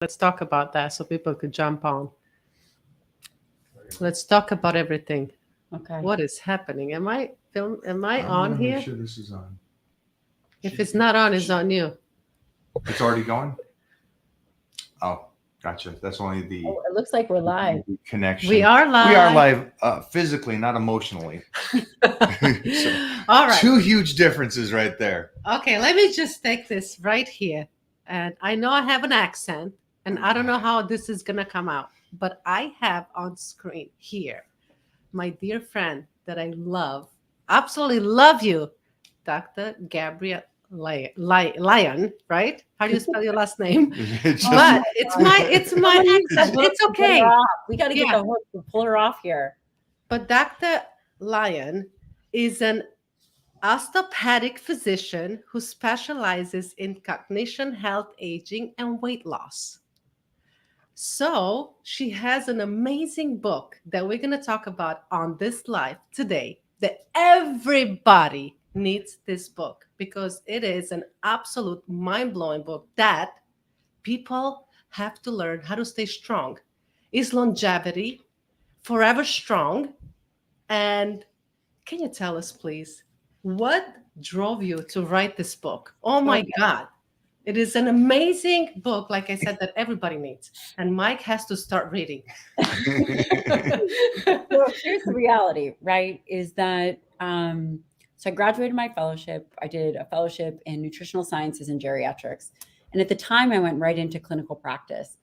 Let's talk about that so people could jump on. Let's talk about everything. Okay. What is happening? Am I film? Am I I'm on gonna make here? sure this is on. If it's not on, it's on you. It's already going? Oh, gotcha. That's only the Oh, it looks like we're live. connection. We are We are live. live physically, not emotionally. So, All right. two huge differences right there. Okay, let me just take this right here. And I know I have an accent, and I don't know how this is going to come out, but I have on screen here my dear friend that I love, absolutely love you, Dr. Gabrielle Lyon, right? How do you spell your last name? It's Oh just But my it's God. my Someone needs to accent. hook- It's pull her okay. off. We got to get Yeah. the hook to pull her off here. But Dr. Lyon is an osteopathic physician who specializes in cognition, health, aging, and weight loss. So she has an amazing book that we're going to talk about on this live today. That everybody needs this book because it is an absolute mind blowing book that people have to learn how to stay strong. Is longevity forever strong? And can you tell us, please, what drove you to write this book? Oh my Okay. God. It is an amazing book, like I said, that everybody needs. And Mike has to start reading. So here's the reality, right? Is that so I graduated my fellowship. I did a fellowship in nutritional sciences and geriatrics. And at the time, I went right into clinical practice.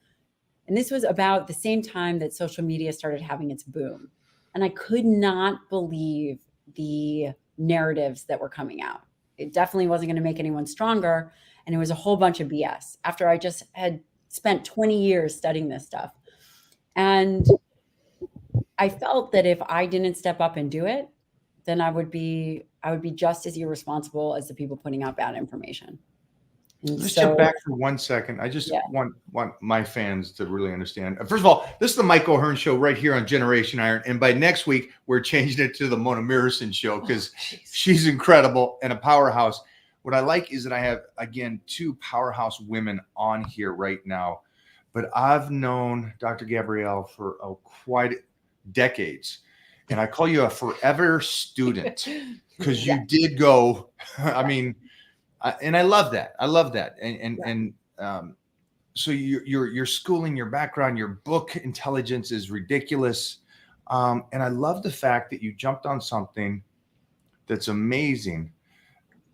And this was about the same time that social media started having its boom. And I could not believe the narratives that were coming out. It definitely wasn't going to make anyone stronger. And it was a whole bunch of BS after I just had spent 20 years studying this stuff. And I felt that if I didn't step up and do it, then I would be just as irresponsible as the people putting out bad information. And Let's so jump back for 1 second. I just yeah, want my fans to really understand. First of all, this is the Mike O'Hearn show right here on Generation Iron. And by next week, we're changing it to the Mona Mirison show because she's incredible and a powerhouse. What I like is that I have, again, two powerhouse women on here right now. But I've known Dr. Gabrielle for quite decades. And I call you a forever student because yeah, you did go, I mean, and I love that. I love that. So your schooling, your background, your book intelligence is ridiculous. And I love the fact that you jumped on something that's amazing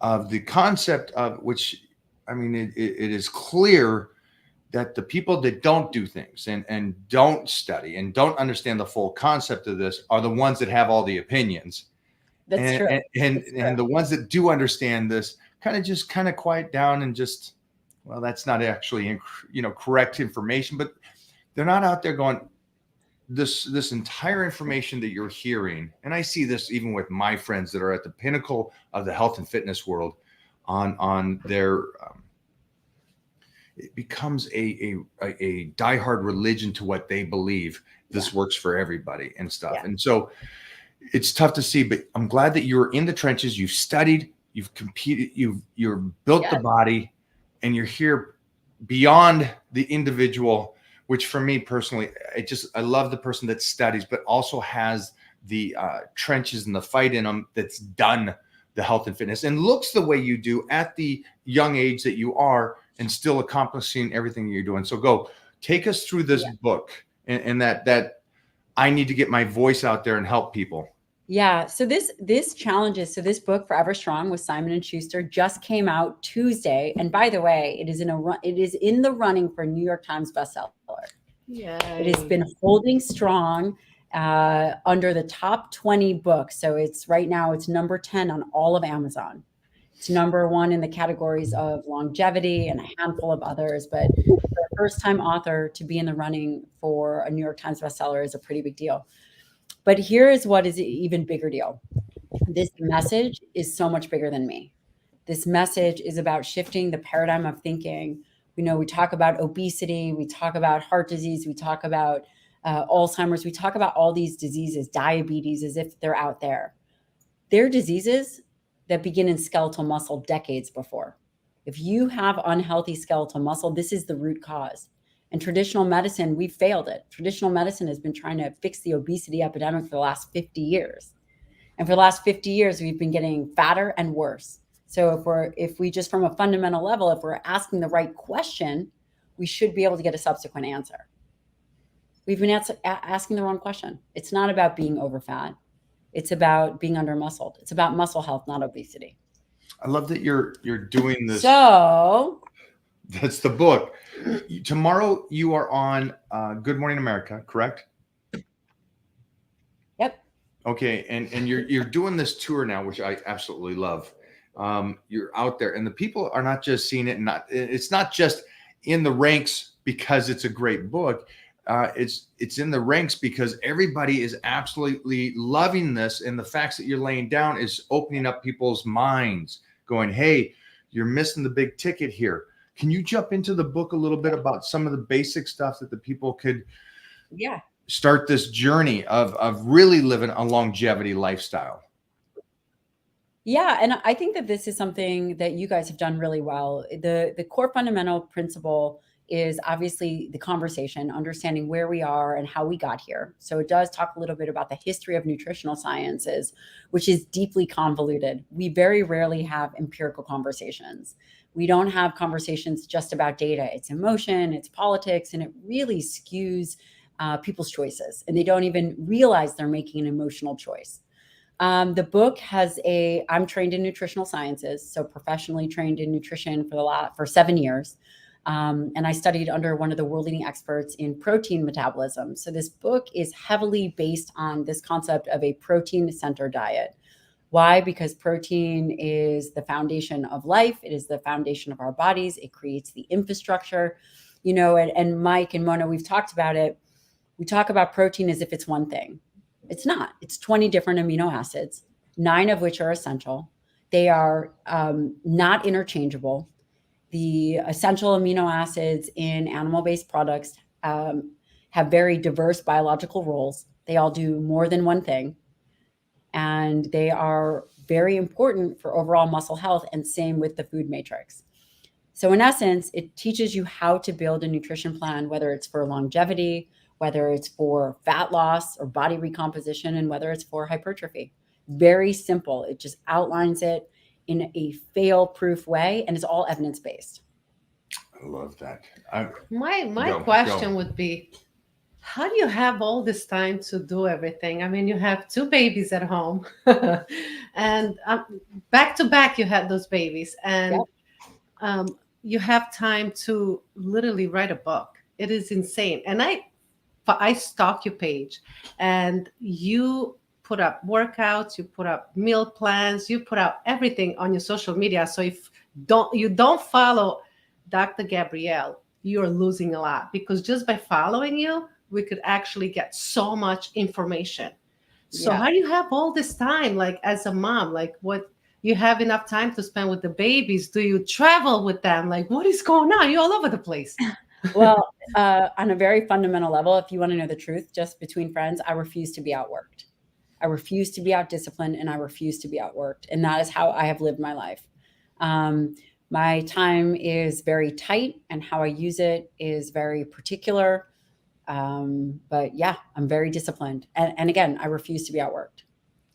of the concept of which, I mean, it is clear that the people that don't do things and don't study and don't understand the full concept of this are the ones that have all the opinions. that's And true. and, That's and true. the ones that do understand this kind of quiet down and just, well, that's not actually correct information, but they're not out there going, this entire information that you're hearing, and I see this even with my friends that are at the pinnacle of the health and fitness world on their it becomes a diehard religion to what they believe this works for everybody and stuff. Yeah. And so it's tough to see, but I'm glad that you're in the trenches. You've studied, you've competed, you're built the Yes. body, and you're here beyond the individual. Which for me personally, I love the person that studies, but also has the trenches and the fight in them. That's done the health and fitness and looks the way you do at the young age that you are, and still accomplishing everything you're doing. So go take us through this book and that I need to get my voice out there and help people. Yeah. So this challenges. So this book, Forever Strong, with Simon and Schuster, just came out Tuesday. And by the way, it is in the running for New York Times bestseller. It has Yay. been holding strong under the top 20 books. So it's right now it's number 10 on all of Amazon. It's number one in the categories of longevity and a handful of others. But for a first-time author to be in the running for a New York Times bestseller is a pretty big deal. But here is what is an even bigger deal. This message is so much bigger than me. This message is about shifting the paradigm of thinking. We talk about obesity, we talk about heart disease, we talk about Alzheimer's, we talk about all these diseases, diabetes, as if they're out there. They're diseases that begin in skeletal muscle decades before. If you have unhealthy skeletal muscle, this is the root cause. And traditional medicine, we failed it. Traditional medicine has been trying to fix the obesity epidemic for the last 50 years. And for the last 50 years, we've been getting fatter and worse. So if we just from a fundamental level, if we're asking the right question, we should be able to get a subsequent answer. We've been asking the wrong question. It's not about being overfat. It's about being under-muscled. It's about muscle health, not obesity. I love that you're doing this. So That's the book. Tomorrow you are on Good Morning America, correct? Yep. Okay, and you're doing this tour now, which I absolutely love. You're out there, and the people are not just seeing it, and it's not just in the ranks because it's a great book. It's in the ranks because everybody is absolutely loving this, and the facts that you're laying down is opening up people's minds, going, "Hey, you're missing the big ticket here." Can you jump into the book a little bit about some of the basic stuff that the people could start this journey of really living a longevity lifestyle? Yeah, and I think that this is something that you guys have done really well. The core fundamental principle is obviously the conversation, understanding where we are and how we got here. So it does talk a little bit about the history of nutritional sciences, which is deeply convoluted. We very rarely have empirical conversations. We don't have conversations just about data. It's emotion, it's politics, and it really skews people's choices. And they don't even realize they're making an emotional choice. The book has I'm trained in nutritional sciences, so professionally trained in nutrition for 7 years. And I studied under one of the world leading experts in protein metabolism. So this book is heavily based on this concept of a protein-centered diet. Why? Because protein is the foundation of life. It is the foundation of our bodies. It creates the infrastructure, and Mike and Mona, we've talked about it. We talk about protein as if it's one thing. It's not. It's 20 different amino acids, 9 of which are essential. They are not interchangeable. The essential amino acids in animal-based products have very diverse biological roles. They all do more than one thing. And they are very important for overall muscle health, and same with the food matrix. So in essence, it teaches you how to build a nutrition plan, whether it's for longevity, whether it's for fat loss or body recomposition, and whether it's for hypertrophy. Very simple. It just outlines it in a fail-proof way, and it's all evidence-based. I love that. My question would be, how do you have all this time to do everything? I mean, you have 2 babies at home, and back to back, you had those babies, and you have time to literally write a book. It is insane. And I stalk your page, and you put up workouts, you put up meal plans, you put out everything on your social media. So if you don't follow Dr. Gabrielle, you're losing a lot, because just by following you, we could actually get so much information. So how do you have all this time, like as a mom, like what you have enough time to spend with the babies? Do you travel with them? Like, what is going on? You're all over the place. Well, on a very fundamental level, if you want to know the truth, just between friends, I refuse to be outworked. I refuse to be outdisciplined, and I refuse to be outworked. And that is how I have lived my life. My time is very tight, and how I use it is very particular. But yeah, I'm very disciplined. And again, I refuse to be outworked.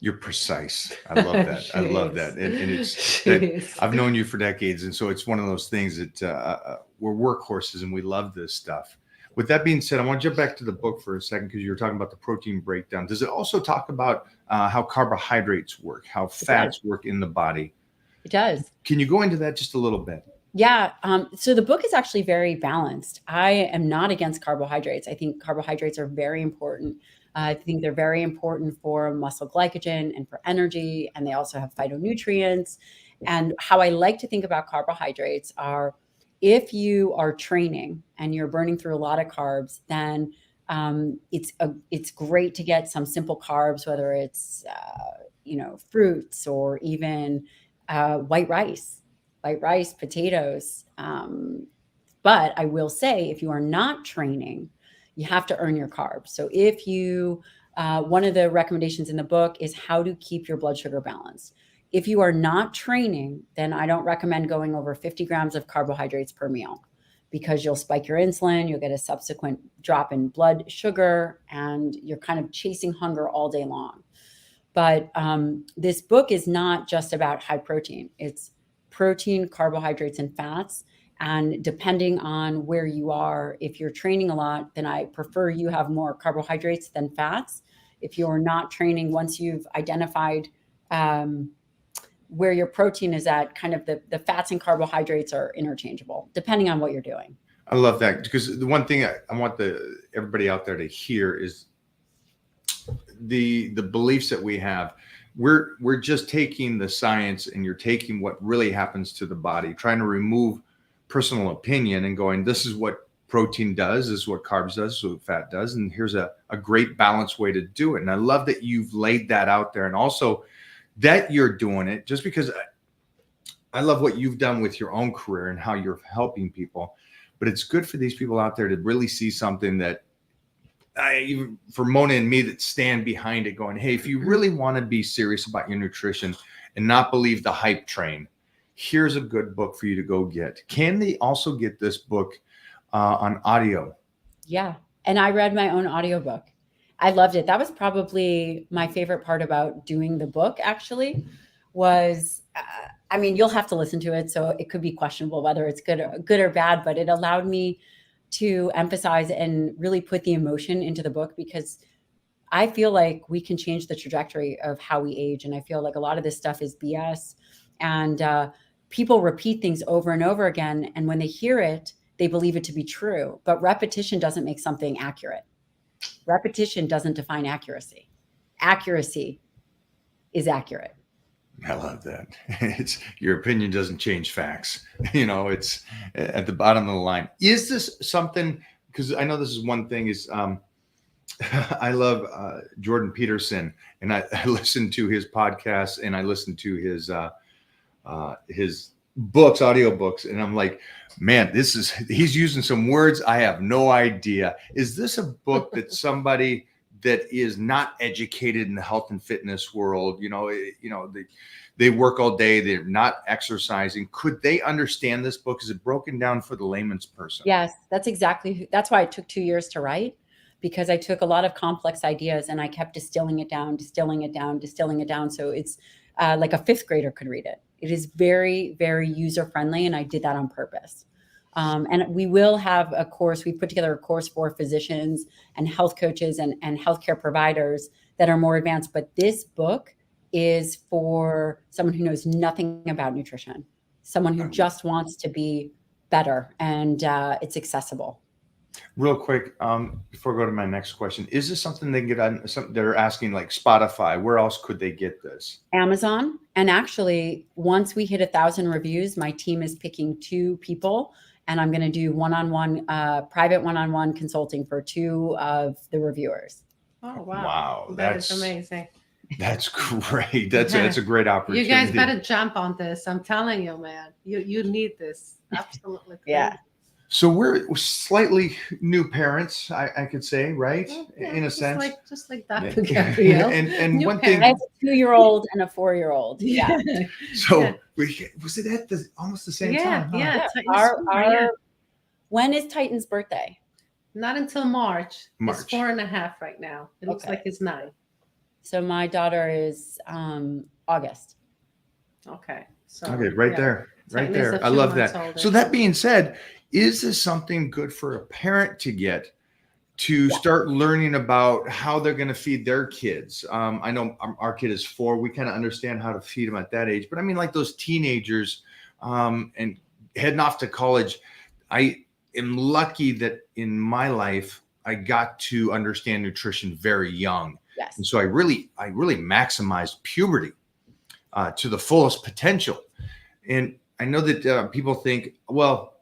You're precise. I love that. I love that. And I've known you for decades. And so it's one of those things that we're workhorses and we love this stuff. With that being said, I want to jump back to the book for a second, because you were talking about the protein breakdown. Does it also talk about how carbohydrates work, how fats work in the body? It does. Can you go into that just a little bit? Yeah. So the book is actually very balanced. I am not against carbohydrates. I think carbohydrates are very important. I think they're very important for muscle glycogen and for energy, and they also have phytonutrients. And how I like to think about carbohydrates are, if you are training and you're burning through a lot of carbs, then it's great to get some simple carbs, whether it's fruits or even white rice, potatoes. But I will say, if you are not training, you have to earn your carbs. So if you, one of the recommendations in the book is how to keep your blood sugar balanced. If you are not training, then I don't recommend going over 50 grams of carbohydrates per meal, because you'll spike your insulin, you'll get a subsequent drop in blood sugar, and you're kind of chasing hunger all day long. But this book is not just about high protein. It's protein, carbohydrates, and fats. And depending on where you are, if you're training a lot, then I prefer you have more carbohydrates than fats. If you're not training, once you've identified where your protein is at, kind of the fats and carbohydrates are interchangeable, depending on what you're doing. I love that, because the one thing I want everybody out there to hear is the beliefs that we have. We're just taking the science, and you're taking what really happens to the body, trying to remove personal opinion and going, this is what protein does, this is what carbs does, this is what fat does, and here's a great balanced way to do it. And I love that you've laid that out there, and also that you're doing it, just because I love what you've done with your own career and how you're helping people. But it's good for these people out there to really see something that even for Mona and me that stand behind it, going, hey, if you really want to be serious about your nutrition and not believe the hype train, here's a good book for you to go get. Can they also get this book on audio? Yeah. And I read my own audiobook. I loved it. That was probably my favorite part about doing the book, actually, was, I mean, you'll have to listen to it, so it could be questionable whether it's good or bad, but it allowed me to emphasize and really put the emotion into the book, because I feel like we can change the trajectory of how we age. And I feel like a lot of this stuff is BS, and people repeat things over and over again. And when they hear it, they believe it to be true, but repetition doesn't make something accurate. Repetition doesn't define accuracy. Accuracy is accurate. I love that. It's your opinion doesn't change facts. It's at the bottom of the line. Is this something, because I know this is one thing, is I love Jordan Peterson, and I listen to his podcasts, and I listen to his books, audio books, and I'm like, man, he's using some words I have no idea. Is this a book that somebody that is not educated in the health and fitness world, they work all day, they're not exercising, could they understand this book? Is it broken down for the layman's person? Yes, that's why it took 2 years to write, because I took a lot of complex ideas and I kept distilling it down. So it's like a fifth grader could read it. It is very, very user-friendly, and I did that on purpose. And we will have a course. We put together a course for physicians and health coaches and healthcare providers that are more advanced. But this book is for someone who knows nothing about nutrition, someone who just wants to be better, and it's accessible. Real quick, before I go to my next question, is this something they can get on? They're asking, like Spotify. Where else could they get this? Amazon. And actually, once we hit 1,000 reviews, my team is picking 2 people, and I'm going to do private one-on-one consulting for 2 of the reviewers. Oh, wow. Wow. That's amazing. That's great. That's a great opportunity. You guys better jump on this. I'm telling you, man, you need this. Absolutely. Yeah. So we're slightly new parents, I could say, right? Yeah, in a sense. Just like Dr. Gabrielle. And one parents. thing. I have a 2-year-old and a 4-year-old. Yeah. So was it at almost the same time? Huh? Yeah. When is Titan's birthday? Not until March. March. It's 4.5 right now. It looks like it's 9. So my daughter is August. Okay. So Okay, right there. Right Titan is there. a I few love months that. older. So that being said, is this something good for a parent to get to start learning about how they're going to feed their kids? I know our kid is 4. We kind of understand how to feed them at that age. But I mean, like those teenagers and heading off to college, I am lucky that in my life, I got to understand nutrition very young. Yes. And so I really maximized puberty to the fullest potential. And I know that people think, well,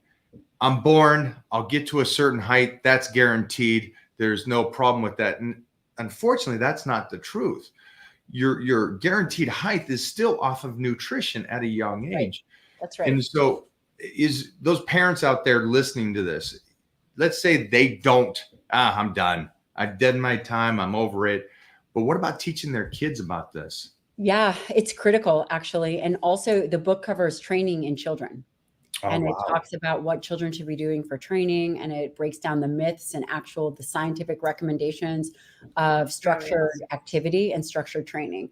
I'm born, I'll get to a certain height, that's guaranteed. There's no problem with that. And unfortunately, that's not the truth. Your guaranteed height is still off of nutrition at a young age. Right. That's right. And so is those parents out there listening to this, let's say they don't, I'm done. I've done my time, I'm over it. But what about teaching their kids about this? Yeah, it's critical, actually. And also the book covers training in children. Oh, And it wow. talks about what children should be doing for training, and it breaks down the myths and the scientific recommendations of structured activity and structured training.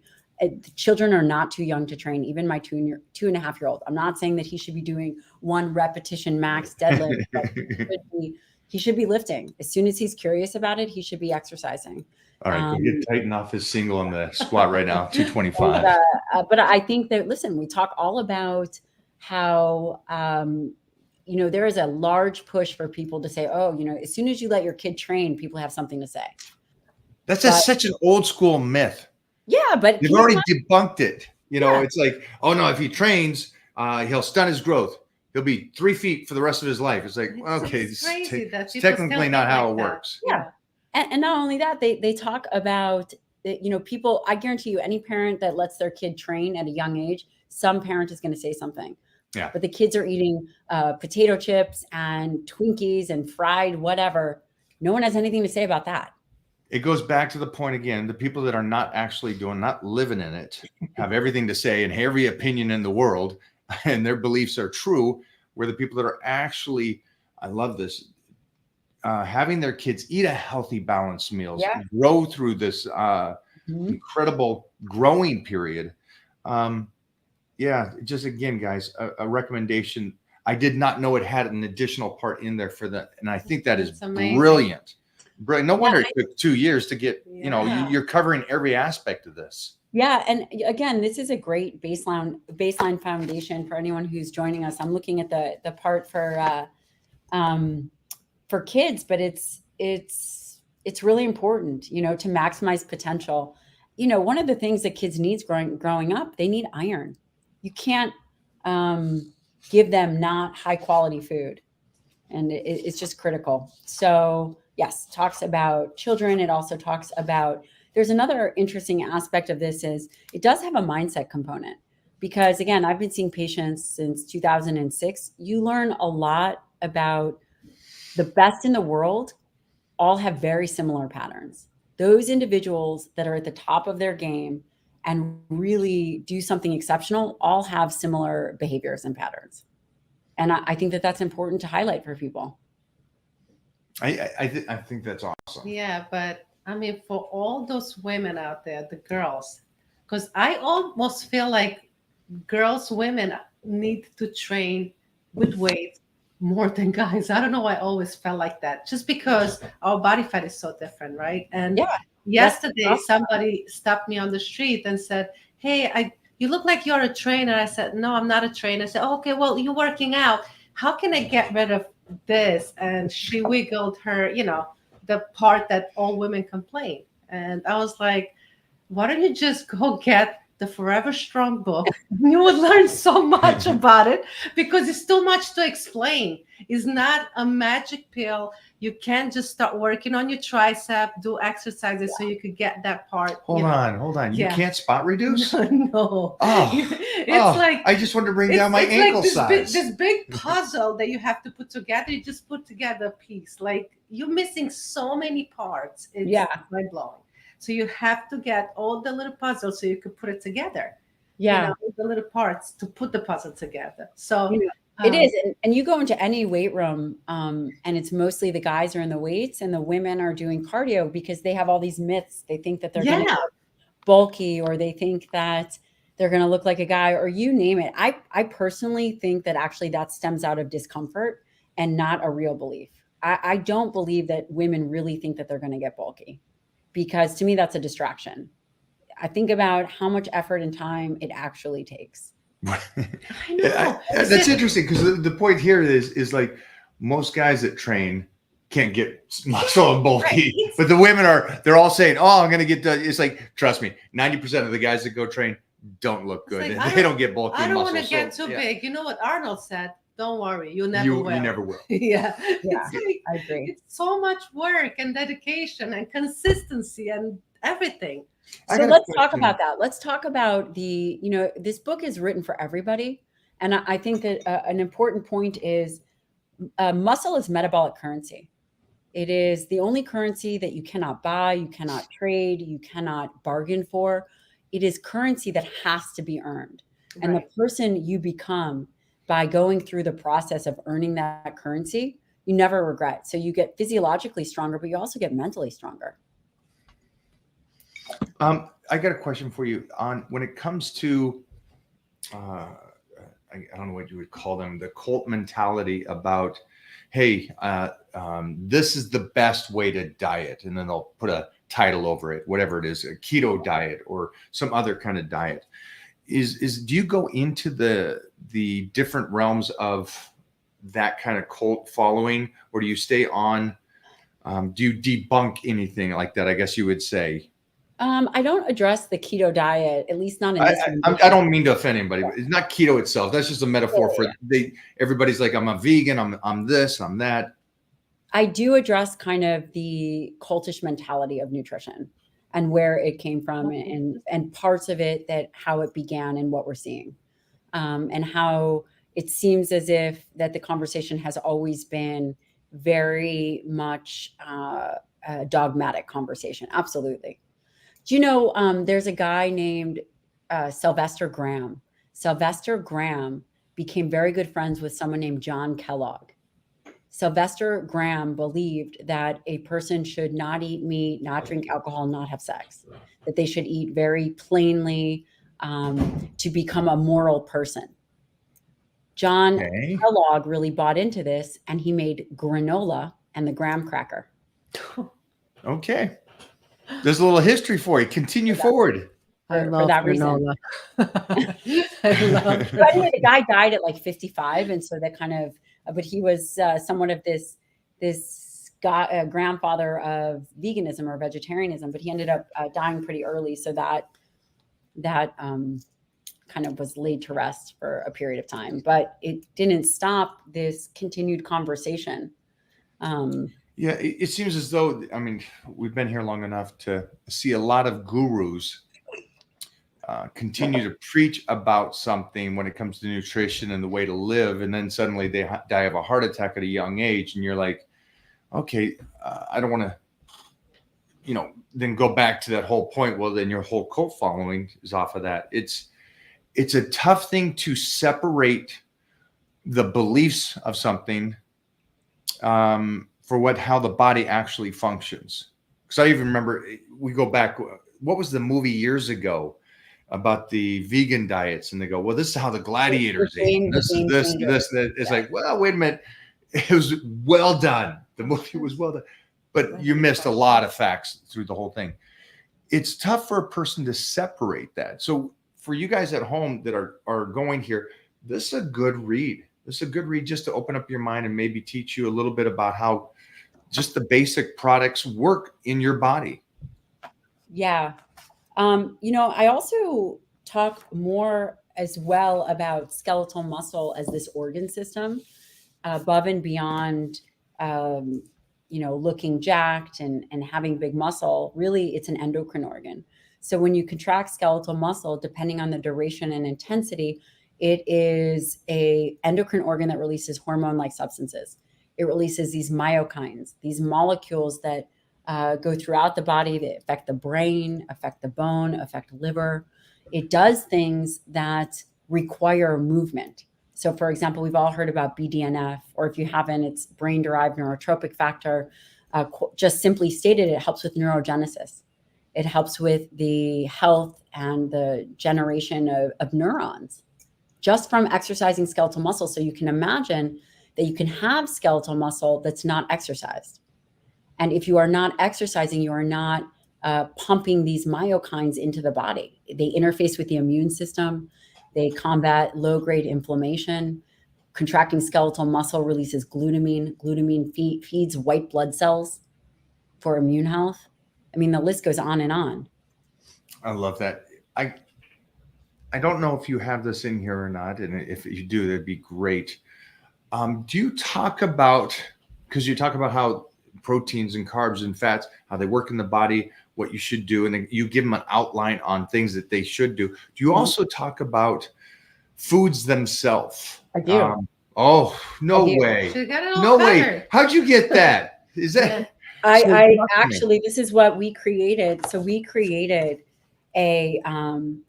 Children are not too young to train. Even my 2.5-year-old. I'm not saying that he should be doing 1 repetition max deadlift, but he should be lifting. As soon as he's curious about it, he should be exercising. All right, go get Titan off his single on the squat right now, 225. But I think that, listen, we talk all about how, there is a large push for people to say, oh, as soon as you let your kid train, people have something to say. That's such an old school myth. Yeah, but you've already debunked it. It's like, oh no, if he trains, he'll stunt his growth. He'll be 3 feet for the rest of his life. It's like, okay, it's crazy that it's technically not how it works. Yeah. And not only that, they talk about, people, I guarantee you, any parent that lets their kid train at a young age, some parent is going to say something. Yeah. But the kids are eating potato chips and Twinkies and fried whatever. No one has anything to say about that. It goes back to the point again, the people that are not actually not living in it, have everything to say and every opinion in the world, and their beliefs are true, where the people that are actually, I love this, having their kids eat a healthy, balanced meals, grow through this incredible growing period. Just again, guys, a recommendation. I did not know it had an additional part in there for that, and I think that is brilliant. No wonder it took 2 years to get, you're covering every aspect of this. Yeah. And again, this is a great baseline foundation for anyone who's joining us. I'm looking at the part for kids, but it's really important, to maximize potential. One of the things that kids need growing up, they need iron. You can't give them not high quality food. And it's just critical. So yes, talks about children. It also talks about, there's another interesting aspect of this is it does have a mindset component, because again, I've been seeing patients since 2006. You learn a lot about the best in the world, all have very similar patterns. Those individuals that are at the top of their game and really do something exceptional all have similar behaviors and patterns. And I think that that's important to highlight for people. I think that's awesome. Yeah, but I mean, for all those women out there, the girls, because I almost feel like women need to train with weight more than guys. I don't know why I always felt like that, just because our body fat is so different, right? And yesterday, somebody stopped me on the street and said, hey, you look like you're a trainer. I said, no, I'm not a trainer. I said, oh, okay, well, you're working out. How can I get rid of this? And she wiggled her, the part that all women complain. And I was like, why don't you just go get the Forever Strong book? You would learn so much about it, because it's too much to explain. It's not a magic pill. You can't just start working on your tricep, do exercises so you could get that part. Hold on. You can't spot reduce? No. Oh, it's like, I just want to bring down my ankle size. This big puzzle that you have to put together. You just put together a piece. Like, you're missing so many parts. It's mind blowing. So you have to get all the little puzzles so you could put it together. Yeah. The little parts to put the puzzle together. So it is. And you go into any weight room and it's mostly the guys are in the weights and the women are doing cardio, because they have all these myths. They think that they're going to get bulky, or they think that they're going to look like a guy, or you name it. I personally think that actually that stems out of discomfort and not a real belief. I don't believe that women really think that they're going to get bulky, because to me, that's a distraction. I think about how much effort and time it actually takes. I know. That's interesting, because the point here is like, most guys that train can't get muscle and bulky, but the women they're all saying, oh, I'm going to get it's like, trust me, 90% of the guys that go train don't look good. Like, they don't get bulky. I don't want to get too big. You know what Arnold said? Don't worry, you never will. You never will. Yeah. I agree. It's so much work and dedication and consistency and everything. So let's talk about that. Let's talk about this book is written for everybody. And I think that an important point is muscle is metabolic currency. It is the only currency that you cannot buy, you cannot trade, you cannot bargain for. It is currency that has to be earned. And the person you become by going through the process of earning that currency, you never regret. So you get physiologically stronger, but you also get mentally stronger. I got a question for you on when it comes to, I don't know what you would call them, the cult mentality about, hey, this is the best way to diet. And then they'll put a title over it, whatever it is, a keto diet or some other kind of diet. Do you go into the different realms of that kind of cult following, or do you stay on, do you debunk anything like that, I guess you would say? I don't address the keto diet, at least not in this one. I don't mean to offend anybody, but it's not keto itself. That's just a metaphor for everybody's like, I'm a vegan, I'm this, I'm that. I do address kind of the cultish mentality of nutrition and where it came from and parts of it, that how it began and what we're seeing, and how it seems as if that the conversation has always been very much a dogmatic conversation. Absolutely. Do you know, there's a guy named Sylvester Graham. Sylvester Graham became very good friends with someone named John Kellogg. Sylvester Graham believed that a person should not eat meat, not drink alcohol, not have sex, that they should eat very plainly to become a moral person. John Kellogg really bought into this, and he made granola and the graham cracker. Okay. There's a little history for you. Continue forward. For that reason. But anyway, the guy died at like 55, and so that kind of. But he was somewhat of this grandfather of veganism or vegetarianism. But he ended up dying pretty early, so that kind of was laid to rest for a period of time. But it didn't stop this continued conversation. Yeah, it seems as though, I mean, we've been here long enough to see a lot of gurus continue to preach about something when it comes to nutrition and the way to live. And then suddenly they die of a heart attack at a young age. And you're like, okay, I don't want to, then go back to that whole point. Well, then your whole cult following is off of that. It's a tough thing to separate the beliefs of something for how the body actually functions. Because I even remember, we go back, what was the movie years ago about the vegan diets? And they go, well, this is how the gladiators ate. This. It's like, well, wait a minute. It was well done. The movie was well done. But you missed a lot of facts through the whole thing. It's tough for a person to separate that. So for you guys at home that are going here, this is a good read. This is a good read just to open up your mind and maybe teach you a little bit about how just the basic products work in your body. Yeah. I also talk more as well about skeletal muscle as this organ system above and beyond, looking jacked and having big muscle. Really, it's an endocrine organ. So when you contract skeletal muscle, depending on the duration and intensity, it is a endocrine organ that releases hormone-like substances. It releases these myokines, these molecules that go throughout the body that affect the brain, affect the bone, affect liver. It does things that require movement. So for example, we've all heard about BDNF, or if you haven't, it's brain-derived neurotropic factor. Just simply stated, it helps with neurogenesis. It helps with the health and the generation of neurons just from exercising skeletal muscle. So you can imagine that you can have skeletal muscle that's not exercised. And if you are not exercising, you are not pumping these myokines into the body. They interface with the immune system. They combat low-grade inflammation. Contracting skeletal muscle releases glutamine. Glutamine feeds white blood cells for immune health. I mean, the list goes on and on. I love that. I don't know if you have this in here or not, and if you do, that'd be great. Do you talk about, because you talk about how proteins and carbs and fats, how they work in the body, what you should do, and then you give them an outline on things that they should do. Do you also talk about foods themselves? I do. Oh, no way. No way. How'd you get that? Is that? I actually, this is what we created. So we created a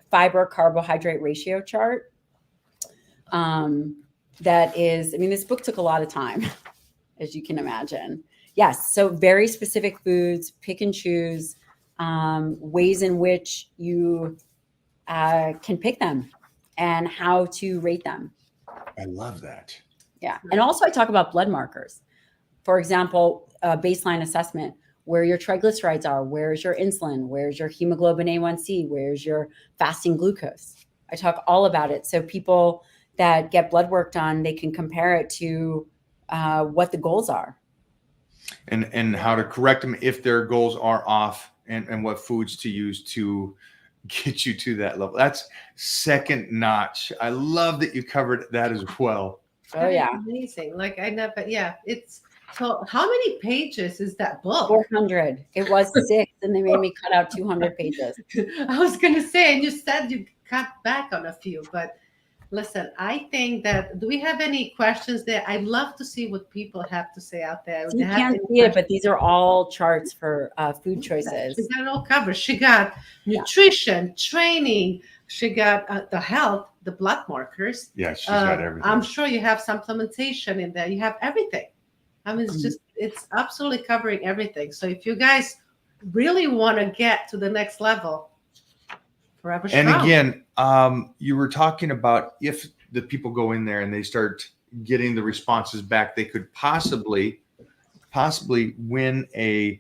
fiber carbohydrate ratio chart that is, I mean, this book took a lot of time, as you can imagine. Yes. So very specific foods, pick and choose, ways in which you can pick them and how to rate them. I love that. Yeah. And also I talk about blood markers. For example, a baseline assessment, where your triglycerides are, where's your insulin, where's your hemoglobin A1C, where's your fasting glucose. I talk all about it. So people that get blood work done, they can compare it to what the goals are. And how to correct them if their goals are off, and what foods to use to get you to that level. That's second notch. I love that you covered that as well. Oh, yeah. Amazing. Like I never, yeah, it's, so how many pages is that book? 400. It was 6, and they made me cut out 200 pages. I was going to say, and you said you cut back on a few, but listen, I think that, do we have any questions there? I'd love to see what people have to say out there. So you can't see it, but these are all charts for food choices. She got it all covered. She got nutrition, training. She got the health, the blood markers. Yeah, she's got everything. I'm sure you have supplementation in there. You have everything. I mean, it's absolutely covering everything. So if you guys really want to get to the next level, Forever Strong. And again, you were talking about if the people go in there and they start getting the responses back, they could possibly win a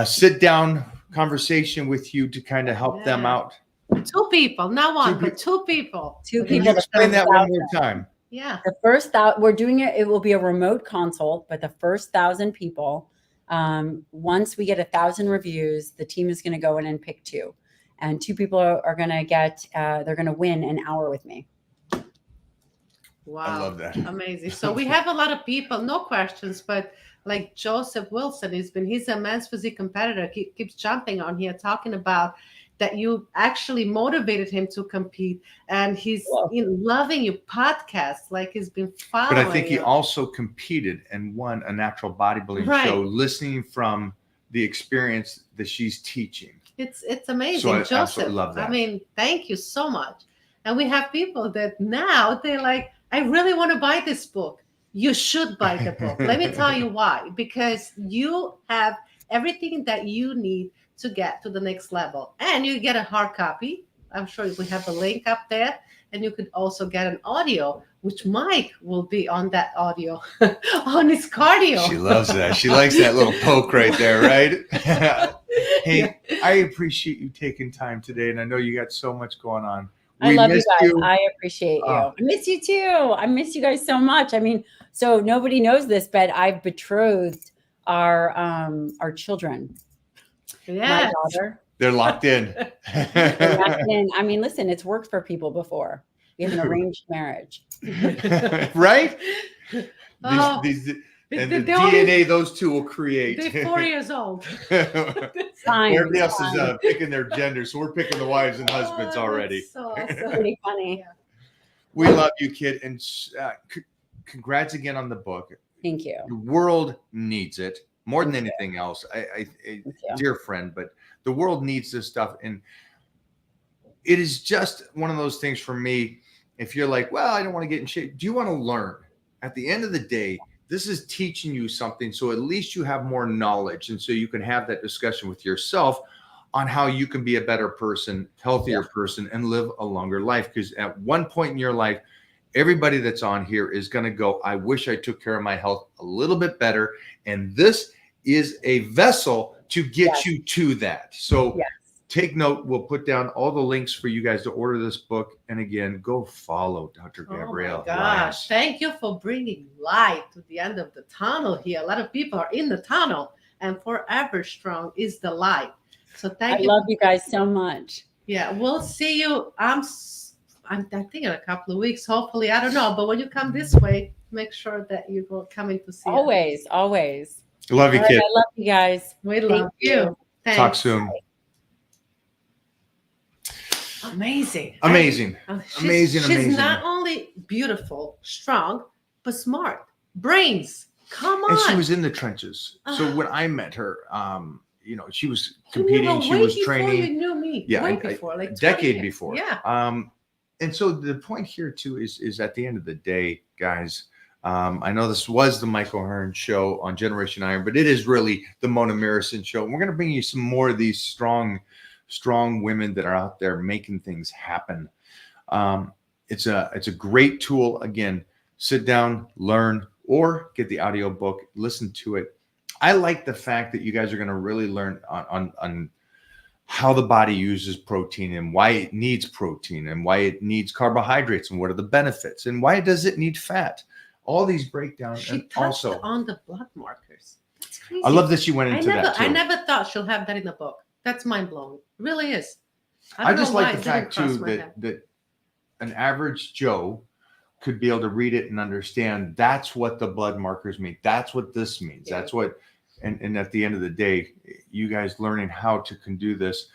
sit down conversation with you to kind of help them out. 2 people, not one, but 2 people. 2 Can people. you explain that one more time? Yeah. The first we're doing it. It will be a remote consult, but the first 1,000 people, once we get 1,000 reviews, the team is going to go in and pick 2, and 2 people are going to get. They're going to win an hour with me. Wow. I love that. Amazing. So we have a lot of people, no questions, but like Joseph Wilson, he's a men's physique competitor. He keeps jumping on here talking about that you actually motivated him to compete, and he's loving your podcast, like he's been following. But I think he also competed and won a natural bodybuilding show, listening from the experience that she's teaching. It's amazing. So I Joseph, absolutely love that. I mean, thank you so much. And we have people that now they're like, I really want to buy this book. You should buy the book. Let me tell you why. Because you have everything that you need to get to the next level. And you get a hard copy. I'm sure we have a link up there. And you could also get an audio, which Mike will be on that audio on his cardio. She loves that. She likes that little poke right there, right? Hey, I appreciate you taking time today. And I know you got so much going on. I love you guys. I appreciate you. I miss you too. I miss you guys so much. I mean, so nobody knows this, but I've betrothed our children. Yeah, my daughter. They're locked in. They're locked in. I mean, listen, it's worked for people before. We have an arranged marriage, right? Oh, and the DNA those 2 will create. They're 4 years old. Everybody else is picking their gender, so we're picking the wives and husbands already. So awesome. Pretty funny. Yeah. We love you, kid, and congrats again on the book. Thank you. The world needs it more than anything else. Dear friend, but the world needs this stuff, and it is just one of those things for me. If you're like, well, I don't want to get in shape. Do you want to learn? At the end of the day, this is teaching you something, so at least you have more knowledge, and so you can have that discussion with yourself on how you can be a better person, healthier person, and live a longer life. Because at one point in your life, everybody that's on here is going to go, I wish I took care of my health a little bit better. And this is a vessel to get you to that. So take note. We'll put down all the links for you guys to order this book. And again, go follow Dr. Gabrielle. Oh my gosh. Thank you for bringing light to the end of the tunnel here. A lot of people are in the tunnel, and Forever Strong is the light. So thank you. I love you guys so much. Yeah, we'll see you. I think in a couple of weeks, hopefully. I don't know. But when you come this way, make sure that you go coming to see us. Always. Love you, kid. I love you guys. We love you. Thanks. Talk soon. Amazing. Amazing. She's not only beautiful, strong, but smart. Brains. Come on. And she was in the trenches. So when I met her, she was competing, she was training. You knew me. Yeah, way before, like a decade years. before. Yeah. And so the point here too is at the end of the day, guys. I know this was the Michael Hearn show on Generation Iron, but it is really the Mona Marison show. And we're going to bring you some more of these strong women that are out there making things happen. It's a great tool. Again, sit down, learn, or get the audio book, listen to it. I like the fact that you guys are going to really learn on how the body uses protein and why it needs protein and why it needs carbohydrates and what are the benefits and why does it need fat. All these breakdowns. She and touched also on the blood markers. That's crazy. I love that she went into that too. I never thought she'll have that in the book. That's mind blowing. It really is. I just like the fact too that an average Joe could be able to read it and understand that's what the blood markers mean. That's what this means. Yeah. That's what, and at the end of the day, you guys learning how to can do this.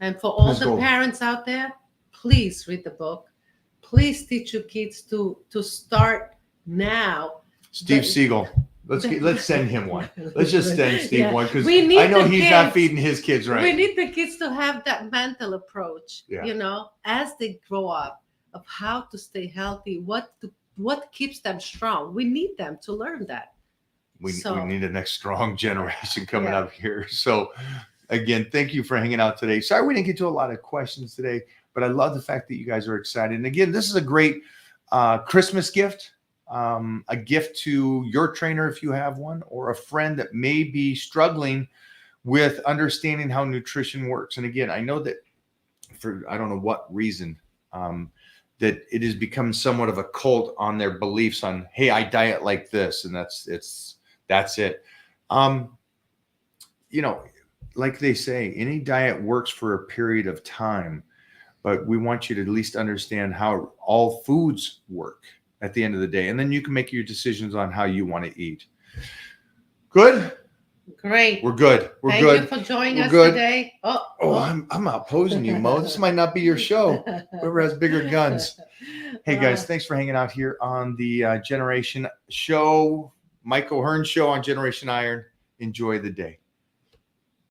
And for all Let's the go. parents out there, please read the book. Please teach your kids to start now. Steve Siegel. Let's send him one. Let's just send Steve one because We I know need the he's not kids. feeding his kids right. We need the kids to have that mental approach, Yeah. you know, as they grow up, of how to stay healthy, what keeps them strong. We need them to learn that. We So- need a next strong generation coming Yeah. up here. So again, thank you for hanging out today. Sorry we didn't get to a lot of questions today, but I love the fact that you guys are excited. And again, this is a great Christmas gift, a gift to your trainer if you have one, or a friend that may be struggling with understanding how nutrition works. And again, I know that for I don't know what reason, that it has become somewhat of a cult on their beliefs on, hey, I diet like this, and that's it. You know, like they say, any diet works for a period of time, but we want you to at least understand how all foods work at the end of the day, and then you can make your decisions on how you want to eat. Good. Great. We're good. We're Thank good. you for joining We're us good. today. Oh, I'm opposing you, Mo. This might not be your show. Whoever has bigger guns. Hey guys, thanks for hanging out here on the Generation Show, Michael Hearn Show on Generation Iron. Enjoy the day.